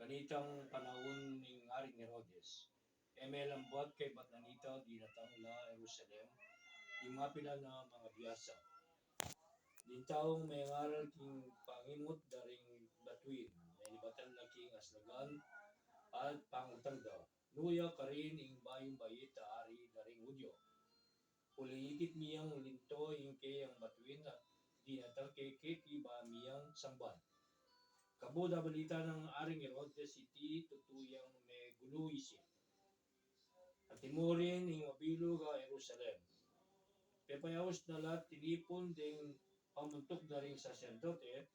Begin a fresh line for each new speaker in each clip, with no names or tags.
Ganitang panahon ning Haring Herodes. May lambot kay Batnanita di natang la Jerusalem, di mapila na mga biyasa. Di taong may ngaral king pangimot daring batuin, may libatan na king aslagan at pangutagda. Luya ka rin ing bayong bayit ari daring Hudyo. Uliikit miyang linto ing kay ang batuin at di natang kay ba miyang samban. Kabuda balita ng Aring Herodes iti tutuyang may guluy siya. At timurin ing mabilog a Jerusalem. Pepayawos na lahat tinipon ding pamuntok na ring saserdote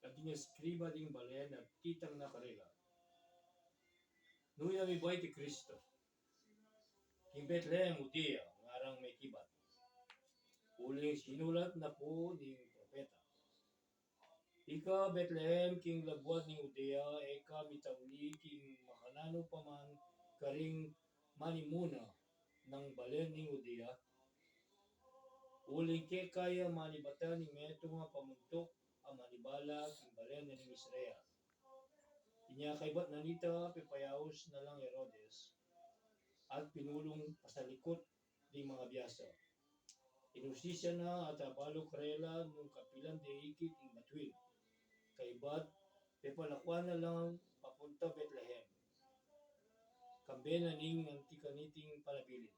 at ding eskriba ding balen at kitang na karela. Nuya mi boy ti Kristo. King Bethlehem Judea, ngarang may kibat. Uling sinulat na po ni propeta. Ika Bethlehem king labuat ni Judea, eka mitawli king makanano paman karing manimuna ng balen ni Judea. Uling ke kaya manibatan ni meto nga pamuntok ang manibala king balen ni Israel. Inya kaybat nanita pipayawos na lang Herodes at pinulong pasalikot di mga biyasa. Inusisya na at abalo karela nung kapilan de ikit ing batuin. Kaybat pepalakuan na lang papunta Bethlehem. Kambe na ning antikaniting palabilin.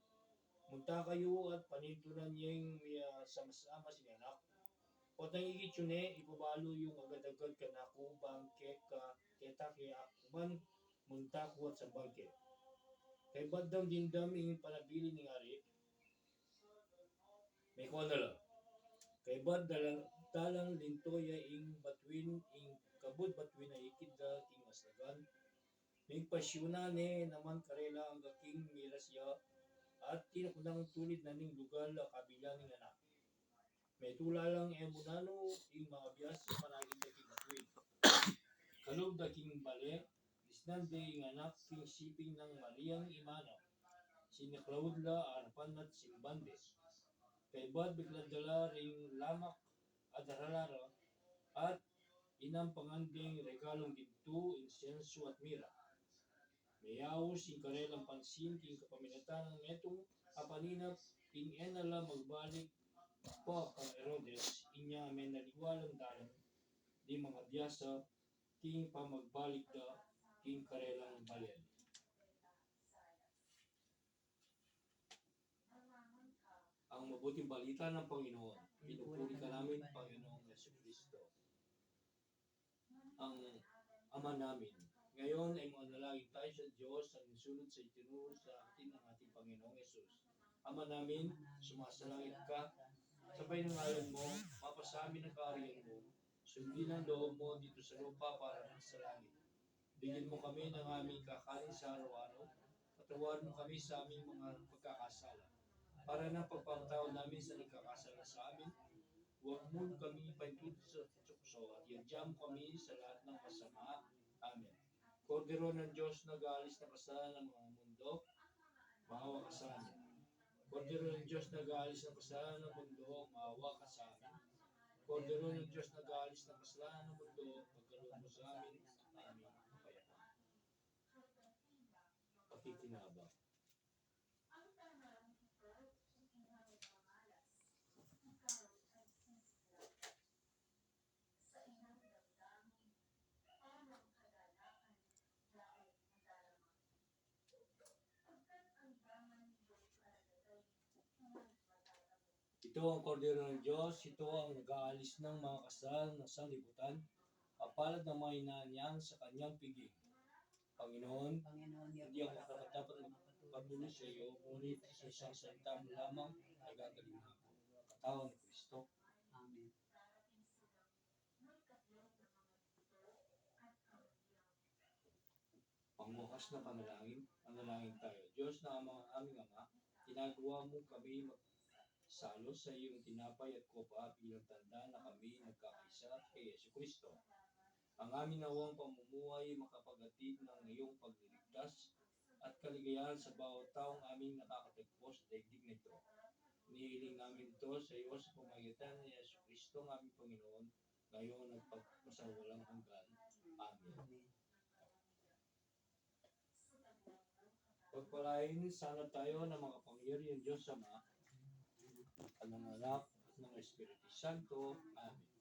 Munta kayo at panintunan niyang sama-sama si anak. O nangigit yun ipabalo yung agad-agad ka na ako bangke ka keta kaya akuman munta ko at sa bangke. Kay badam dindam ing panabilin ni Ari. May kuha na lang. Kay bad dalang lintoya ing batuin ing kabud batuin na ikid da king aslagan. Ning pasyuna naman karela ang king mirasya at tinakunang tulid na ning lugal kabila ning anak. May tula lang emunano ing mga biyas panagin da king batuin. Kalog da king bale, isnan de ing anak king siping ng Mariang Imana. Siniklaud la arapan at simbandes. Kay bad biglang dala ring lamak at daralara at inang panganding regalong ginto, insenso at mira. Mayaw sing karelang pansin king kapaminatan ng metong apaninap king enala magbalik pa kang Herodes inya may naliwalang dalan di mga biyasa king pamagbalik da king karelang balen. Ang mabuting balita ng Panginoon. Pinupuri ka namin, Panginoong Jesucristo, ang Ama namin. Ngayon ay manalangin tayo sa Diyos ang insulot sa itinuro sa atin ng ating Panginoong Yesus. Ama namin, sumasalangit ka, sabay ng ngalan mo, mapasamin ang kaharian mo, sundin ang loob mo dito sa lupa para sa langit. Bigyan mo kami ng aming kakanin sa araw-araw, patawarin mo kami sa aming mga pagkakasala, para ng pagpapatawad namin sa nagkakasala sa amin. Huwag mo kami paintulot sa tukso at yadyam kami sa lahat ng masama. Amen. Kordero ng Diyos na gaalis na kasalanan ng mga mundo, maawa ka sa amin. Kordero ng Diyos na gaalis na kasalanan ng mundo, maawa ka sa amin. Kordero ng Diyos na gaalis na kasalanan ng mundo, pagkaloob mo sa amin. Amen. Pakikinabang. Ito ang kordero ng Diyos, ito ang nag-aalis ng mga kasal ng sanlibutan, kapalad ng mga inanyan sa kanyang piging. Panginoon, hindi ako makakatapat magpatuloy sa iyo, ngunit sa isang salita mo lamang ay gagaling ako. Katawan ni Kristo. Amen. Pangwakas na panalangin, panalangin tayo. Diyos na aming Ama, ginagawa mo kami salo sa iyong tinapay at kopa bilang tanda na kami nagkakaisa kay Yesu Kristo. Ang aming nawang pamumuhay makapagatid ng iyong pagliligtas at kaligayahan sa bawat taong aming nakakatagpo sa daigdig na ito. Inihiling namin ito sa iyo sa pamamagitan ni Yesu Kristo ang aming Panginoon, ngayon nagpagmasawalang hanggan. Amen. Pagpalain sana tayo ng mga pangyarihan Diyos Ama, ng Anak, at ng Espiritu Santo. Amen.